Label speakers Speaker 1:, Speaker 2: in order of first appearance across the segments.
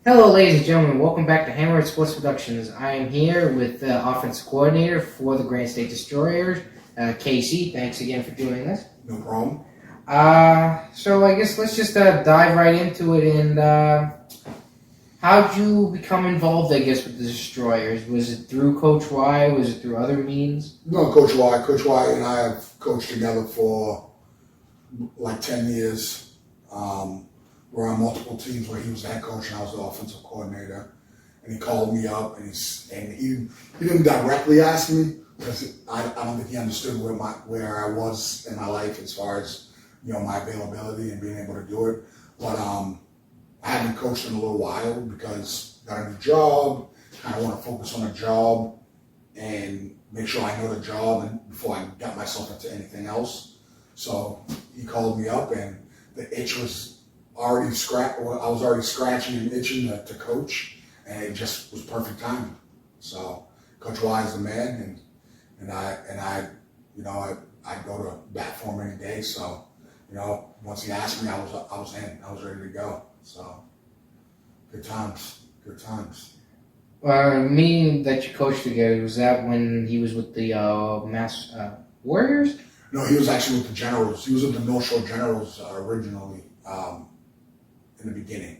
Speaker 1: Hello, ladies and gentlemen. Welcome back to Hammer Sports Productions. I am here with the offensive coordinator for the Granite State Destroyers, Casey. Thanks again for joining us.
Speaker 2: No problem.
Speaker 1: So I guess let's just dive right into it. And how'd you become involved, I guess, with the Destroyers? Was it through Coach Y? Was it through other means?
Speaker 2: No, Coach Y. Coach Y and I have coached together for like 10 years. We're on multiple teams where he was the head coach and I was the offensive coordinator. And he called me up and he didn't directly ask me because I don't think he understood where I was in my life as far as my availability and being able to do it. But I haven't coached in a little while because I got a new job. I want to focus on a job and make sure I know the job and before I got myself into anything else. So he called me up and the itch was already I was already scratching and itching to coach, and it just was perfect timing. So Coach Y is the man, and I go to bat for him any day. So once he asked me, I was in. I was ready to go. So good times.
Speaker 1: Meaning that you coached together, was that when he was with the Mass Warriors?
Speaker 2: No, he was actually with the Generals. He was with the North Shore Generals originally. In the beginning,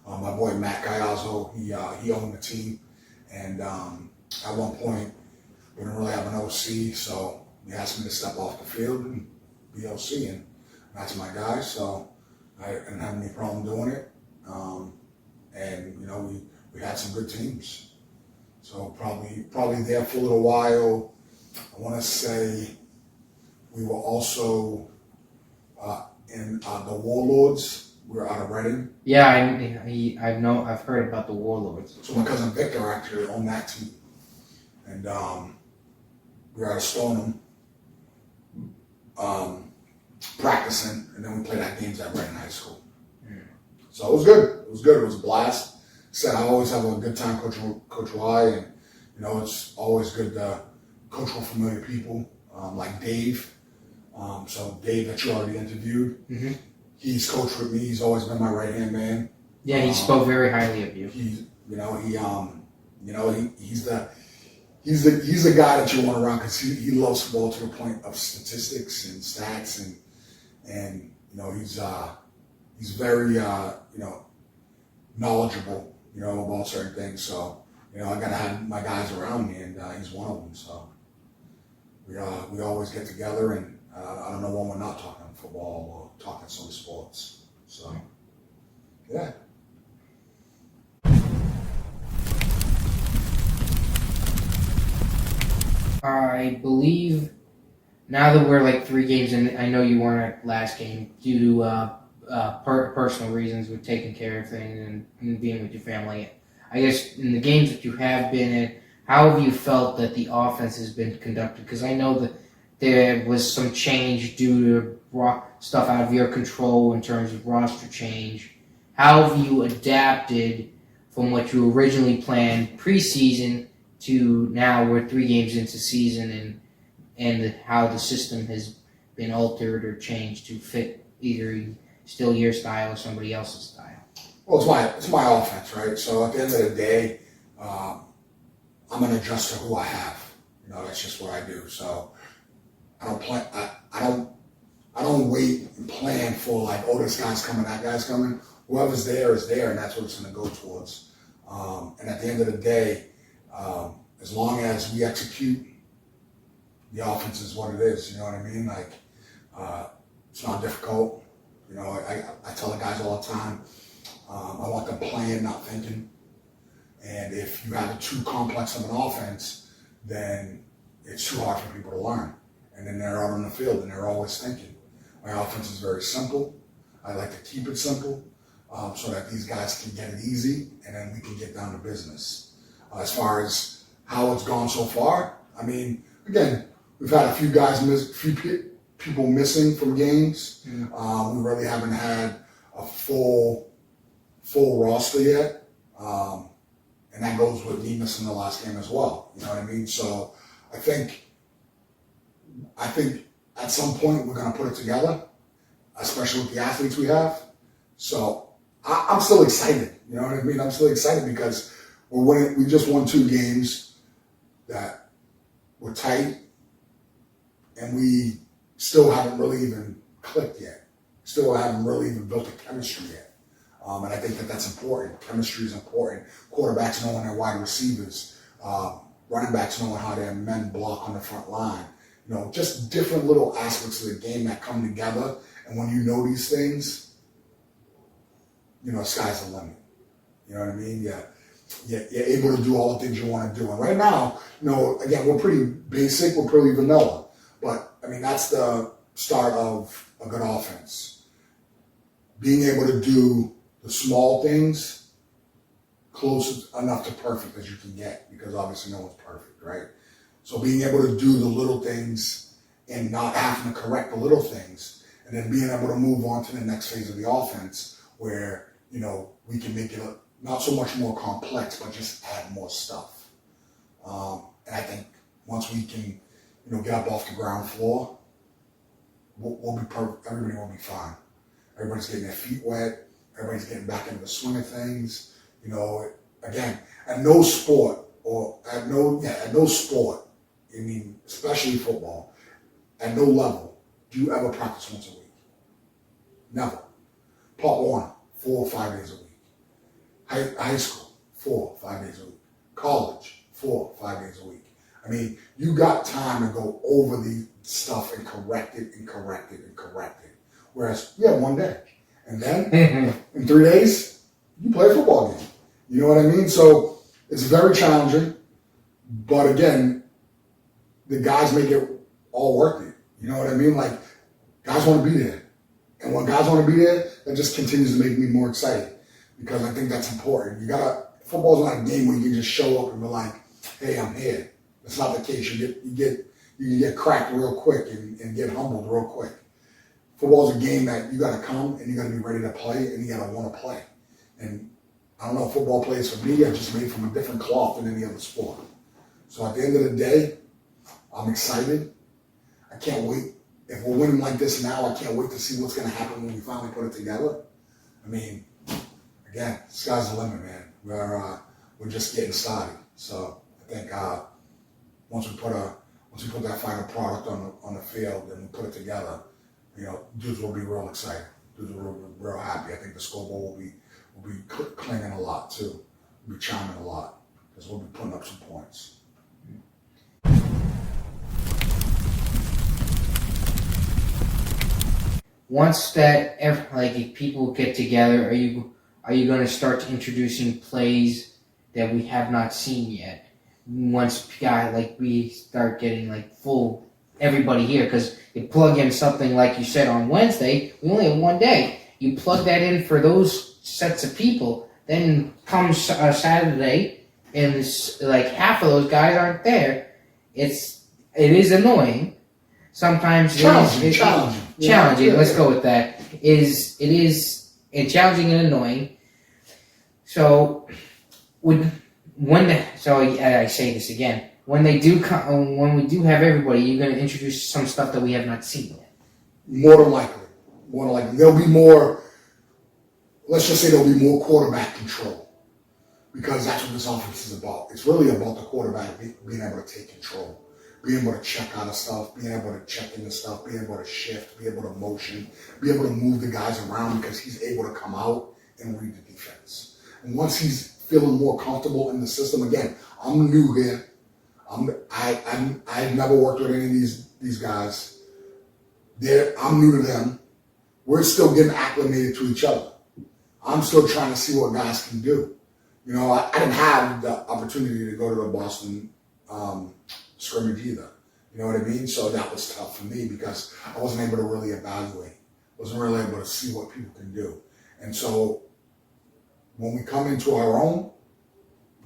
Speaker 2: my boy Matt Cayazzo, he owned the team, and at one point we didn't really have an OC, so he asked me to step off the field and be OC, and that's my guy. So I didn't have any problem doing it, and we had some good teams. So probably there for a little while. I want to say we were also in the Warlords. We're out of Reading.
Speaker 1: Yeah, I've heard about the Warlords.
Speaker 2: So my cousin Victor actually owned that team, and we were out of Stoneham practicing, and then we played our games at Reading High School. Mm. So it was good. It was a blast. Said I always have a good time coaching Coach Y, and it's always good to coach with familiar people like Dave. So Dave that you already interviewed. Mm-hmm. He's coached with me. He's always been my right-hand man.
Speaker 1: Yeah, he spoke very highly of you.
Speaker 2: He's the guy that you want around because he loves football to the point of statistics and stats and he's very knowledgeable about certain things. So I gotta have my guys around me, and he's one of them. So we always get together, and I don't know when we're not talking football or talking some sports. So, yeah.
Speaker 1: I believe now that we're like 3 games in, I know you weren't at last game due to personal reasons with taking care of things and being with your family. I guess in the games that you have been in, how have you felt that the offense has been conducted? Because I know that there was some change due to stuff out of your control in terms of roster change. How have you adapted from what you originally planned preseason to now we're 3 games into season and how the system has been altered or changed to fit either still your style or somebody else's style?
Speaker 2: Well, it's my offense, right? So at the end of the day, I'm gonna adjust to who I have. That's just what I do. So I don't plan. I don't wait and plan for like, oh, this guy's coming, that guy's coming. Whoever's there is there, and that's what it's going to go towards. And at the end of the day, as long as we execute, the offense is what it is. You know what I mean? Like, it's not difficult. I tell the guys all the time, I want them playing, not thinking. And if you have it too complex of an offense, then it's too hard for people to learn. And then they're out on the field and they're always thinking. My offense is very simple. I like to keep it simple so that these guys can get it easy and then we can get down to business. As far as how it's gone so far, I mean, again, we've had a few guys people missing from games. Mm-hmm. We really haven't had a full roster yet. And that goes with me missing the last game as well. You know what I mean? So I think at some point we're going to put it together, especially with the athletes we have. So I'm still excited. You know what I mean? I'm still excited because we're winning. We just won 2 games that were tight, and we still haven't really even clicked yet. Still haven't really even built a chemistry yet. And I think that that's important. Chemistry is important. Quarterbacks knowing their wide receivers, running backs knowing how their men block on the front line. You know, just different little aspects of the game that come together. And when you know these things, you know, sky's the limit. You know what I mean? Yeah. You're able to do all the things you want to do. And right now, you know, again, we're pretty basic, we're pretty vanilla. But, I mean, that's the start of a good offense. Being able to do the small things close enough to perfect as you can get, because obviously no one's perfect, right? So being able to do the little things and not having to correct the little things, and then being able to move on to the next phase of the offense where, you know, we can make it not so much more complex, but just add more stuff. And I think once we can, you know, get up off the ground floor, we'll be perfect. Everybody will be fine. Everybody's getting their feet wet. Everybody's getting back into the swing of things. You know, again, at no sport, I mean, especially football, at no level do you ever practice once a week. Never. Part 1, 4 or 5 days a week. High school, 4 or 5 days a week. College, 4 or 5 days a week. I mean, you got time to go over the stuff and correct it and correct it and correct it. Whereas, yeah, 1 day. And then, in 3 days, you play a football game. You know what I mean? So, it's very challenging. But again, the guys make it all worth it. You know what I mean? Like, guys want to be there. And when guys want to be there, that just continues to make me more excited. Because I think that's important. Football's not a game where you can just show up and be like, hey, I'm here. That's not the case. You get cracked real quick and get humbled real quick. Football's a game that you got to come and you got to be ready to play and you got to want to play. And I don't know if football plays for me. I'm just made from a different cloth than any other sport. So at the end of the day, I'm excited. I can't wait. If we're winning like this now, I can't wait to see what's going to happen when we finally put it together. I mean, again, sky's the limit, man. We're just getting started. So I think once we put that final product on the field and we put it together, you know, dudes will be real excited. Dudes will be real happy. I think the scoreboard will be clinging a lot too. We'll be chiming a lot because we'll be putting up some points.
Speaker 1: Once that if people get together, are you going to start introducing plays that we have not seen yet? Once we start getting full everybody here, because you plug in something like you said on Wednesday, we only have 1 day. You plug that in for those sets of people. Then comes Saturday, and half of those guys aren't there. It is annoying. Sometimes challenging.
Speaker 2: Yeah.
Speaker 1: Let's go with that. It is challenging and annoying. So I say this again. When they do come, when we do have everybody, you're going to introduce some stuff that we have not seen yet.
Speaker 2: More than likely. There'll be more. Let's just say there'll be more quarterback control, because that's what this offense is about. It's really about the quarterback being able to take control, being able to check out of stuff, being able to check into stuff, being able to shift, be able to motion, be able to move the guys around because he's able to come out and read the defense. And once he's feeling more comfortable in the system, again, I'm new here. I've never worked with any of these guys. I'm new to them. We're still getting acclimated to each other. I'm still trying to see what guys can do. You know, I didn't have the opportunity to go to the Boston scrimmage either. You know what I mean? So that was tough for me because I wasn't able to really evaluate. Wasn't really able to see what people can do. And so when we come into our own,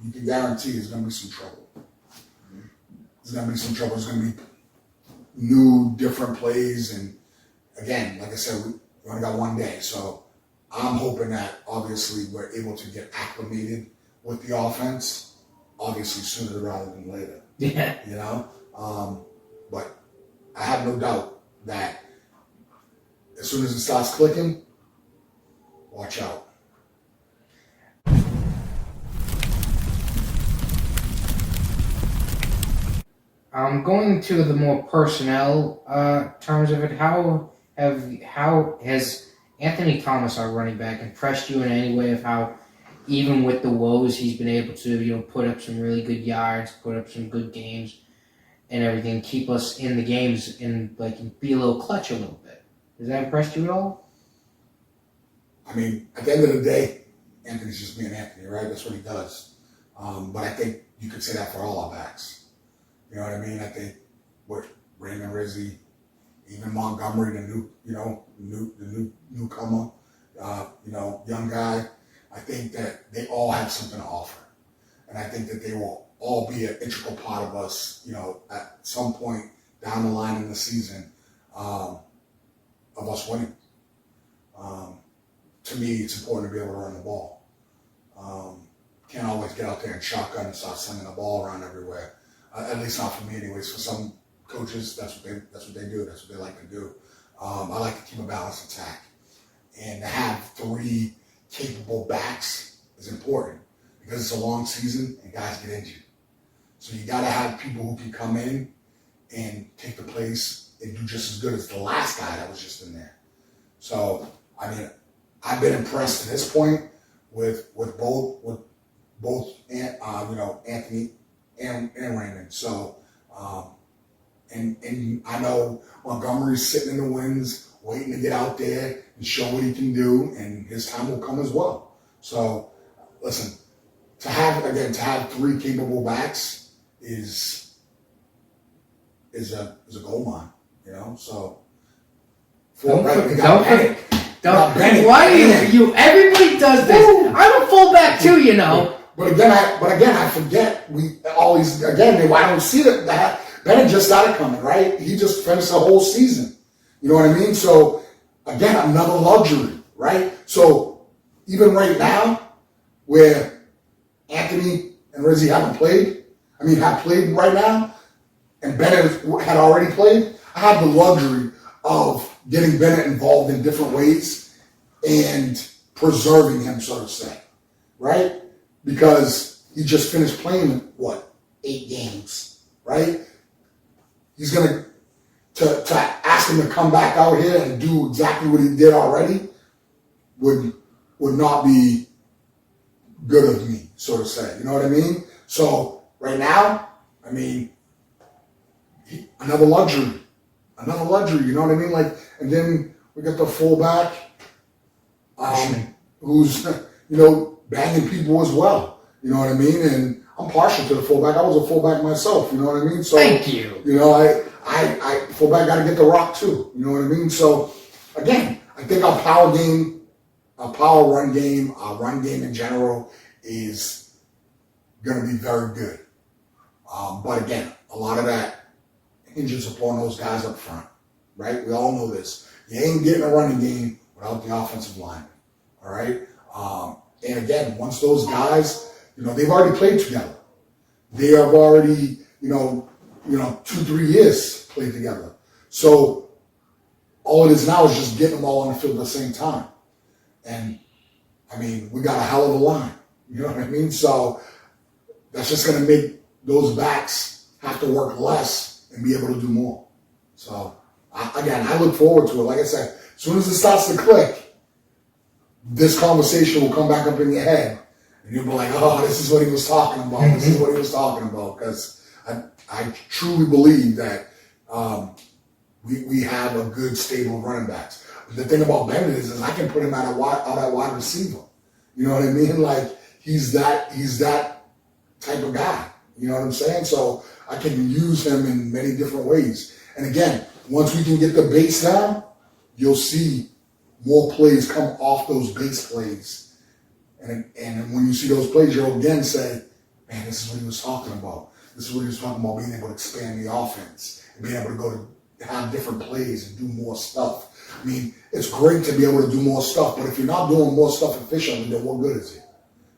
Speaker 2: you can guarantee there's going to be some trouble. There's going to be some trouble. There's going to be new, different plays. And again, like I said, we only got 1 day. So I'm hoping that obviously we're able to get acclimated with the offense, obviously sooner rather than later.
Speaker 1: Yeah.
Speaker 2: You know? But I have no doubt that as soon as it starts clicking, watch out.
Speaker 1: Going to the more personnel terms of it, how has Anthony Thomas, our running back, impressed you in any way of how, even with the woes, he's been able to put up some really good yards, put up some good games, and everything, keep us in the games and be a little clutch a little bit. Has that impressed you at all?
Speaker 2: I mean, at the end of the day, Anthony's just being Anthony, right? That's what he does. But I think you could say that for all our backs. You know what I mean? I think with Raymond Rizzi, even Montgomery, the newcomer, young guy, I think that they all have something to offer. And I think that they will all be an integral part of us, at some point down the line in the season, of us winning. To me, it's important to be able to run the ball. Can't always get out there and shotgun and start sending the ball around everywhere. At least not for me, anyways. For some coaches, that's what they do. That's what they like to do. I like to keep a balanced attack, and to have 3 capable backs is important because it's a long season and guys get injured. So you got to have people who can come in and take the place and do just as good as the last guy that was just in there. So I mean, I've been impressed to this point with both Anthony and Raymond. So and I know Montgomery's sitting in the wings, waiting to get out there and show what he can do, and his time will come as well. So listen, to have 3 capable backs is a gold mine, So
Speaker 1: Why do you? Everybody does this. Woo! I'm a fullback too,
Speaker 2: But again, I forget I don't see that Bennett just started coming, right? He just finished the whole season. You know what I mean? So again, another luxury, right? So even right now, where Anthony and Rizzi have played right now, and Bennett had already played, I have the luxury of getting Bennett involved in different ways and preserving him, so to say, right? Because he just finished playing, 8 games, right? He's going to ask him to come back out here and do exactly what he did already would not be good of me, so to say. You know what I mean? So right now, another luxury, you know what I mean? And then we got the fullback, who's, banging people as well. You know what I mean? And I'm partial to the fullback. I was a fullback myself. You know what I mean? So
Speaker 1: thank you.
Speaker 2: I fullback got to get the rock too. You know what I mean? So again, I think our power run game, our run game in general is going to be very good. But again, a lot of that hinges upon those guys up front, right? We all know this. You ain't getting a running game without the offensive line, all right? And again, once those guys, they've already played together. They have already, 2-3 years played together. So all it is now is just getting them all on the field at the same time. And, we got a hell of a line. You know what I mean? So that's just going to make those backs have to work less and be able to do more. So, I look forward to it. Like I said, as soon as it starts to click, this conversation will come back up in your head. And you'll be like, oh, this is what he was talking about. This is what he was talking about. Because I truly believe that we have a good stable of running backs. But the thing about Bennett is I can put him out at wide receiver. You know what I mean? He's that type of guy. You know what I'm saying? So I can use him in many different ways. And again, once we can get the base down, you'll see more plays come off those base plays. And when you see those plays, you'll again say, man, this is what he was talking about. This is what he was talking about, being able to expand the offense and being able to go to have different plays and do more stuff. It's great to be able to do more stuff, but if you're not doing more stuff efficiently, then what good is it?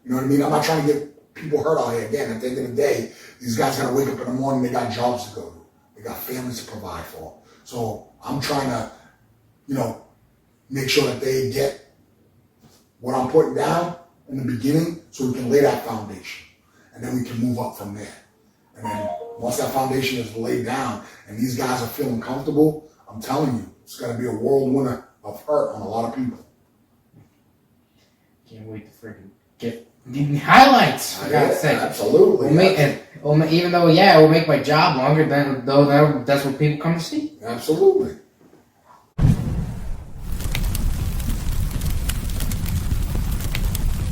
Speaker 2: You know what I mean? I'm not trying to get people hurt out here. Again, at the end of the day, these guys got to wake up in the morning, they got jobs to go to. They got families to provide for. So I'm trying to, make sure that they get what I'm putting down in the beginning so we can lay that foundation. And then we can move up from there. And then once that foundation is laid down and these guys are feeling comfortable, I'm telling you, it's going to be a world winner of hurt on a lot of people.
Speaker 1: Can't wait to freaking get the highlights, for God's sake.
Speaker 2: Absolutely.
Speaker 1: Even though, it will make my job longer, that's what people come to see.
Speaker 2: Absolutely.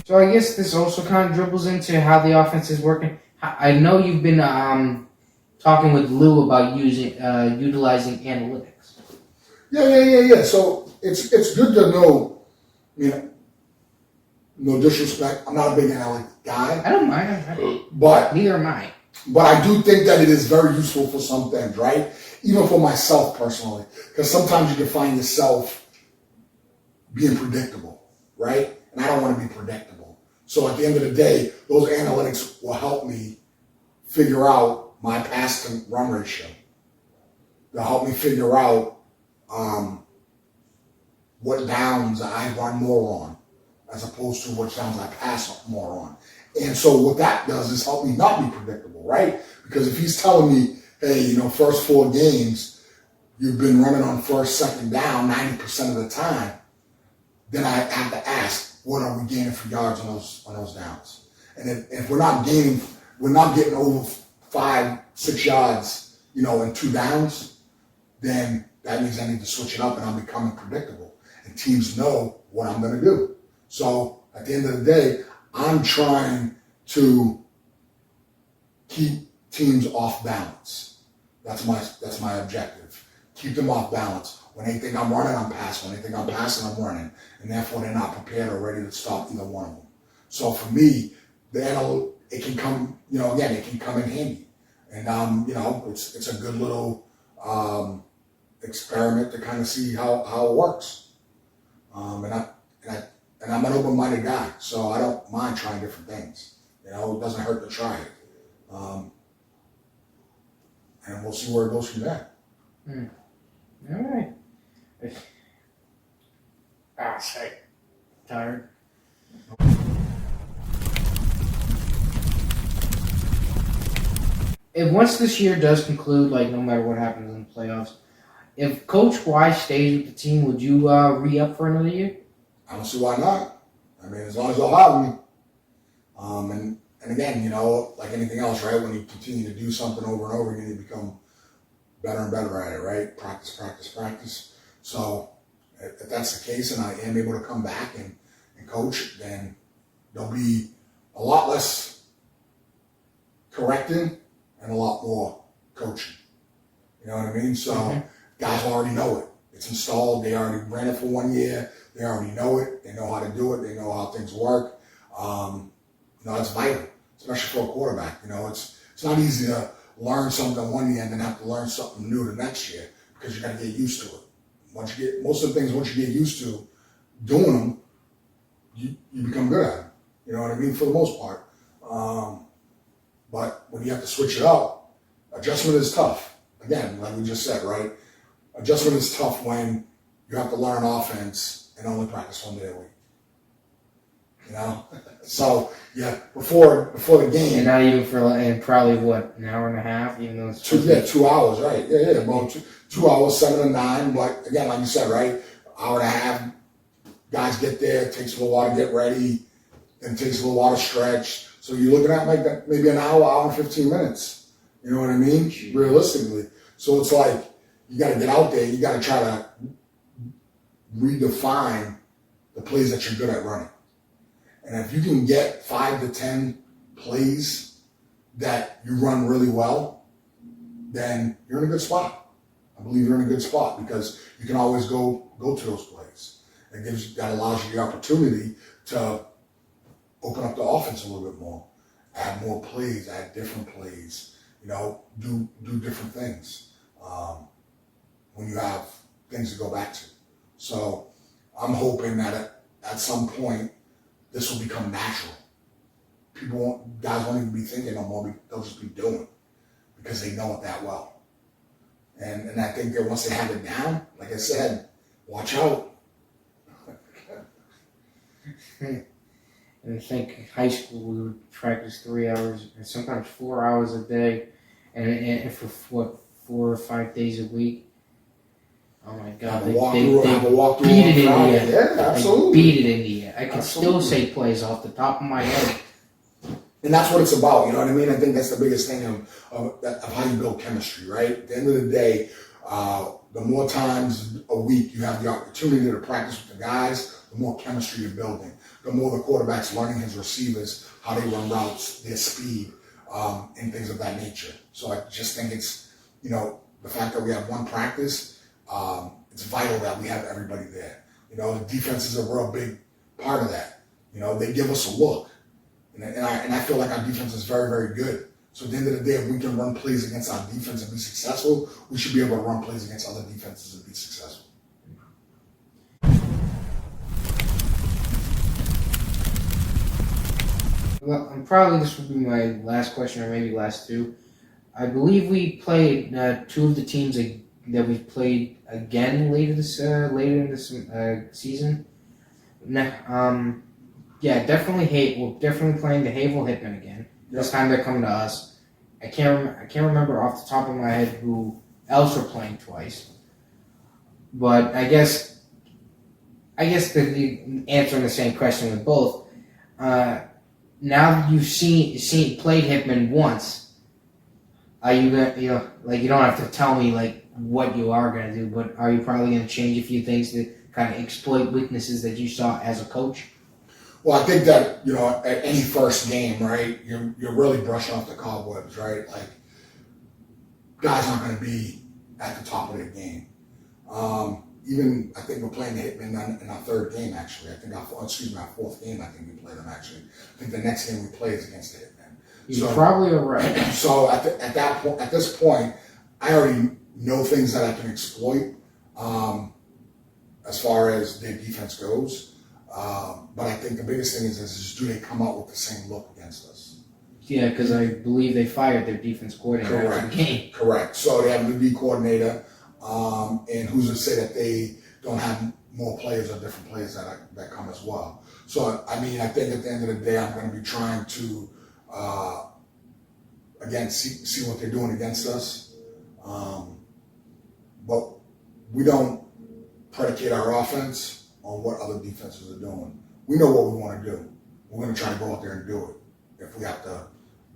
Speaker 1: So I guess this also kind of dribbles into how the offense is working. I know you've been talking with Lou about utilizing analytics.
Speaker 2: Yeah. So it's good to know, no disrespect, I'm not a big analytic guy.
Speaker 1: I don't mind.
Speaker 2: But
Speaker 1: neither am I.
Speaker 2: But I do think that it is very useful for some things, right? Even for myself personally. Because sometimes you can find yourself being predictable, right? And I don't want to be predictable. So at the end of the day, those analytics will help me figure out my pass to run ratio. They'll help me figure out what downs I run more on, as opposed to what downs I pass more on. And so what that does is help me not be predictable, right? Because if he's telling me, hey, first 4 games, you've been running on first, second down 90% of the time, then I have to ask, what are we gaining for yards on those downs? And if we're not getting over 5-6 yards, in 2 downs, then that means I need to switch it up and I'm becoming predictable. And teams know what I'm going to do. So at the end of the day, I'm trying to keep teams off balance. That's my objective. Keep them off balance. When they think I'm running, I'm passing. When they think I'm passing, I'm running. And therefore, they're not prepared or ready to stop either one of them. So for me, it can come, it can come in handy. And, it's a good little experiment to kind of see how it works. And I'm an open-minded guy, so I don't mind trying different things. It doesn't hurt to try it. And we'll see where it goes from there.
Speaker 1: All right. Sorry. Tired. If once this year does conclude, no matter what happens in the playoffs, if Coach Wise stays with the team, would you re-up for another year?
Speaker 2: I don't see why not. I mean, as long as they'll have me. And again, like anything else, right? When you continue to do something over and over again, you become better and better at it, right? Practice. So if that's the case and I am able to come back and coach, then there'll be a lot less correcting and a lot more coaching. You know what I mean? So guys already know it. It's installed. They already ran it for 1 year. They already know it. They know how to do it. They know how things work. It's vital, especially for a quarterback. It's not easy to learn something 1 year and then have to learn something new the next year because you got to get used to it. Once you get used to doing them, you become good at them. You know what I mean? For the most part. But when you have to switch it up, adjustment is tough. Again, like we just said, right? Adjustment is tough when you have to learn offense and only practice 1 day a week. So yeah, before the game,
Speaker 1: and not even for probably an hour and a half, even though it's
Speaker 2: 2 hours, right? Yeah, about 2 hours, 7 to 9. But again, like you said, right, hour and a half. Guys get there, it takes a little while to get ready, then it takes a little while to stretch. So you're looking at maybe an hour and 15 minutes. You know what I mean? Realistically, so it's like you got to get out there. You got to try to redefine the plays that you're good at running. And if you can get 5 to 10 plays that you run really well, then you're in a good spot. I believe you're in a good spot because you can always go to those plays. That allows you the opportunity to open up the offense a little bit more, add more plays, add different plays, do different things when you have things to go back to. So I'm hoping that at some point this will become natural. Guys won't even be thinking no more. They'll just be doing because they know it that well. And I think that once they have it down, like I said, watch out.
Speaker 1: And I think high school we would practice 3 hours and sometimes 4 hours a day. and for what 4 or 5 days a week. Oh my God!
Speaker 2: Have a
Speaker 1: They
Speaker 2: walkthrough
Speaker 1: beat it in
Speaker 2: on
Speaker 1: the
Speaker 2: Friday.
Speaker 1: end.
Speaker 2: Yeah, absolutely.
Speaker 1: They beat it in the end. I can
Speaker 2: Absolutely.
Speaker 1: still say plays off the top of my head.
Speaker 2: And that's what it's about, you know what I mean? I think that's the biggest thing of how you build chemistry, right? At the end of the day, the more times a week you have the opportunity to practice with the guys, the more chemistry you're building. The more the quarterback's learning his receivers, how they run routes, their speed, and things of that nature. So I just think it's, the fact that we have one practice, it's vital that we have everybody there. The defense is a real big part of that. They give us a look. And I feel like our defense is very, very good. So at the end of the day, if we can run plays against our defense and be successful, we should be able to run plays against other defenses and be successful.
Speaker 1: Well, and probably this will be my last question, or maybe last two. I believe we played two of the teams that we played again later in this season. Yeah, definitely we're definitely playing the Havel Hitmen again. This time they're coming to us. I can't remember off the top of my head who else we're playing twice. But I guess the answering the same question with both. Now that you've played Hitman once, are you gonna you don't have to tell me what you are gonna do, but are you probably gonna change a few things to kind of exploit weaknesses that you saw as a coach?
Speaker 2: Well, I think that, at any first game, right, you're really brushing off the cobwebs, right? Like, guys aren't going to be at the top of their game. Even, I think we're playing the Hitmen in our third game, actually. I think our fourth game, I think we play them, actually. I think the next game we play is against the Hitmen.
Speaker 1: You probably are right.
Speaker 2: So at this point, I already know things that I can exploit as far as their defense goes. But I think the biggest thing is do they come out with the same look against us?
Speaker 1: Yeah, because I believe they fired their defense coordinator after the game.
Speaker 2: Correct. So they have a new D coordinator, and who's to say that they don't have more players or different players that come as well? So, I think at the end of the day, I'm going to be trying to, again, see what they're doing against us. But we don't predicate our offense on what other defenses are doing. We know what we want to do. We're going to try to go out there and do it. If we have to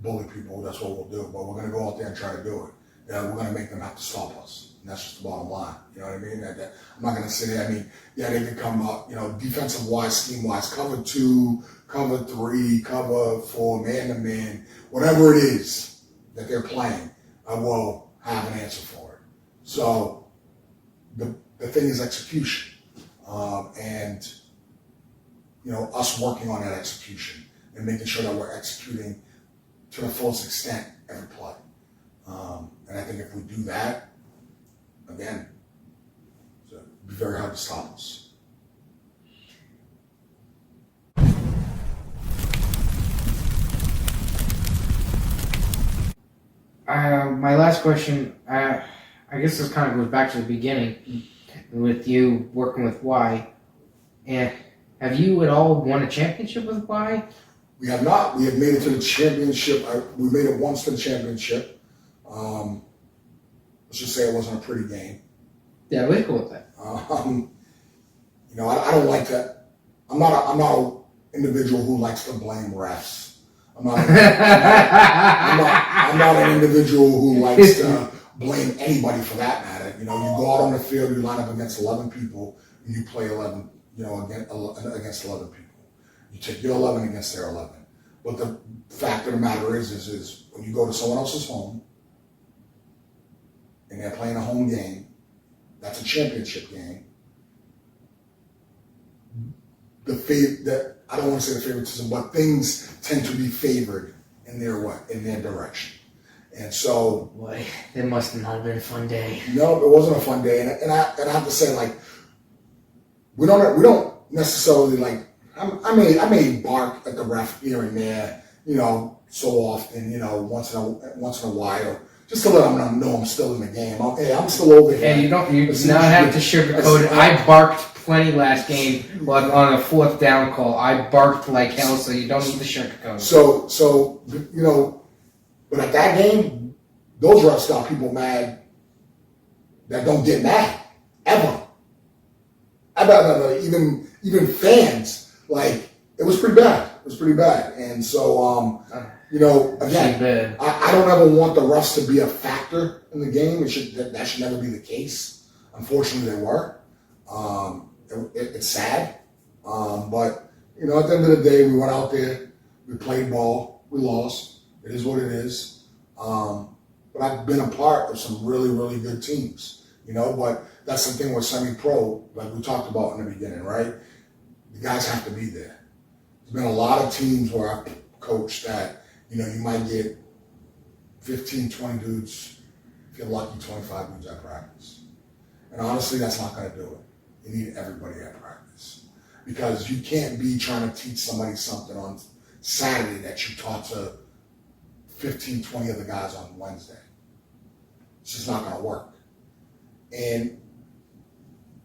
Speaker 2: bully people, that's what we'll do. But we're going to go out there and try to do it. We're going to make them have to stop us. And that's just the bottom line. You know what I mean? I'm not going to say that. They can come up, defensive-wise, scheme-wise, cover 2, cover 3, cover 4, man-to-man, whatever it is that they're playing, I will have an answer for it. So the thing is execution. And us working on that execution and making sure that we're executing to the fullest extent every play. And I think if we do that, again, it'll be very hard to stop us.
Speaker 1: My last question, I guess this kind of goes back to the beginning with you working with Y. And have you at all won a championship with Y?
Speaker 2: We have not. We have made it to the championship. We made it once to the championship. Let's just say it wasn't a pretty game.
Speaker 1: Yeah, we're cool with that.
Speaker 2: I don't like that. I'm not an individual who likes to blame refs. I'm not an individual who likes to blame anybody for that matter. You go out on the field, you line up against 11 people, and you play 11. Against 11 people. You take your 11 against their 11. But the fact of the matter is when you go to someone else's home and they're playing a home game, that's a championship game. I don't want to say the favoritism, but things tend to be favored in their direction. And so,
Speaker 1: boy, it must have not been a fun day.
Speaker 2: No, it wasn't a fun day, and I have to say, we don't necessarily I may bark at the ref here and there, so often, once in a while, just to let them know I'm still in the game. I'm still over here.
Speaker 1: And you not have to sugarcoat it. I barked plenty last game, but on a 4th down call, I barked like hell, so you don't need to sugarcoat it.
Speaker 2: So but at that game, those refs got people mad that don't get mad ever. Even fans, like, it was pretty bad. It was pretty bad. And so, again, I don't ever want the refs to be a factor in the game. That should never be the case. Unfortunately, they were. It's sad. But, at the end of the day, we went out there, we played ball, we lost. It is what it is. But I've been a part of some really, really good teams, but that's the thing with semi-pro, like we talked about in the beginning, right? The guys have to be there. There's been a lot of teams where I've coached that, you might get 15, 20 dudes, if you're lucky, 25 dudes at practice. And honestly, that's not going to do it. You need everybody at practice. Because you can't be trying to teach somebody something on Saturday that you taught to 15, 20 other guys on Wednesday. It's just not going to work. And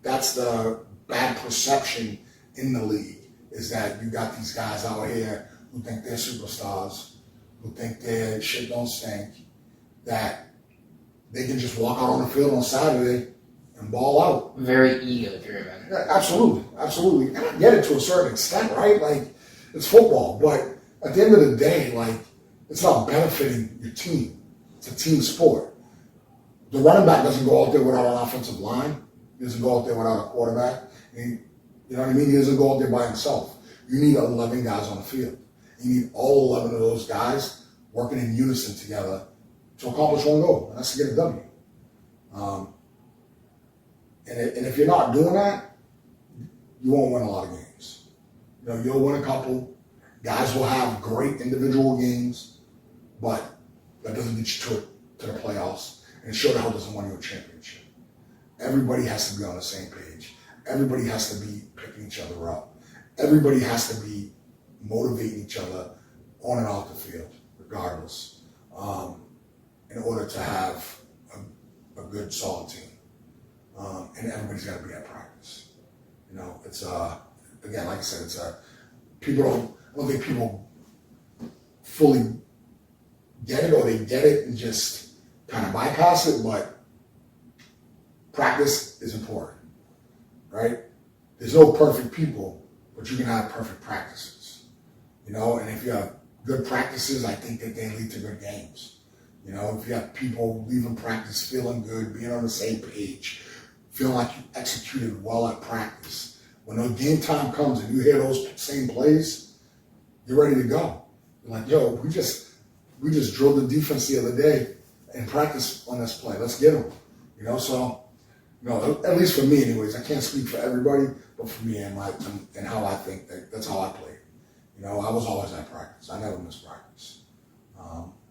Speaker 2: that's the bad perception in the league, is that you got these guys out here who think they're superstars, who think their shit don't stink, that they can just walk out on the field on Saturday and ball out.
Speaker 1: Very ego-driven.
Speaker 2: Yeah, absolutely. And I get it to a certain extent, right? Like, it's football. But at the end of the day, like, it's not benefiting your team. It's a team sport. The running back doesn't go out there without an offensive line. He doesn't go out there without a quarterback. You know what I mean? He doesn't go out there by himself. You need 11 guys on the field. You need all 11 of those guys working in unison together to accomplish one goal, and that's to get a W. And if you're not doing that, you won't win a lot of games. You'll win a couple. Guys will have great individual games, but that doesn't get you to the playoffs, and it sure the hell doesn't win you a championship. Everybody has to be on the same page. Everybody has to be picking each other up. Everybody has to be motivating each other on and off the field, regardless, in order to have a good, solid team. And everybody's got to be at practice. It's again, like I said, it's I don't think people fully get it, or they get it and just kind of bypass it, but practice is important, right? There's no perfect people, but you can have perfect practices, and if you have good practices, I think that they lead to good games. If you have people leaving practice feeling good, being on the same page, feeling like you executed well at practice, when the game time comes and you hear those same plays, you're ready to go. You're like, yo, we just drilled the defense the other day in practice on this play. Let's get them. So, at least for me anyways, I can't speak for everybody, but for me and how I think, that's how I played. I was always at practice. I never missed practice.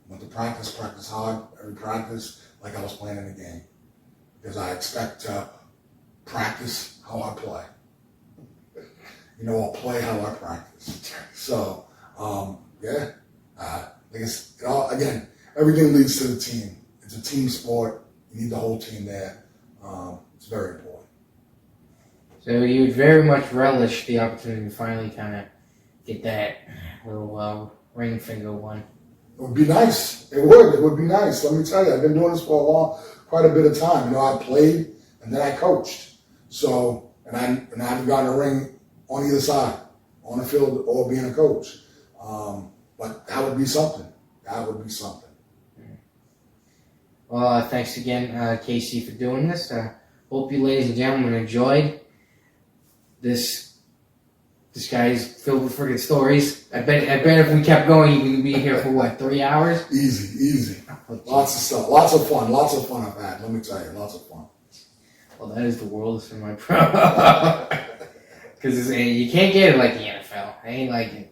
Speaker 2: Went to practice hard, every practice, like I was playing in a game. Because I expect to practice how I play. I'll play how I practice. So, again, everything leads to the team. It's a team sport. You need the whole team there. It's very important.
Speaker 1: So you would very much relish the opportunity to finally kind of get that little ring finger one.
Speaker 2: It would be nice. It would be nice. Let me tell you, I've been doing this for quite a bit of time. I played and then I coached. So, and I haven't gotten a ring on either side, on the field or being a coach. But that would be something.
Speaker 1: Well, thanks again, Casey, for doing this. Hope you ladies and gentlemen enjoyed this. This guy's filled with freaking stories. I bet if we kept going, you could be here for 3 hours?
Speaker 2: Easy. Lots of stuff. Lots of fun I've had. Let me tell you, lots of fun.
Speaker 1: Well, that is the world for my pro. Because you can't get it like the NFL. I ain't like it.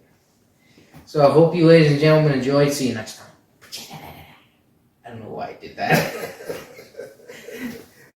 Speaker 1: So I hope you ladies and gentlemen enjoyed. See you next time. I don't know why I did that.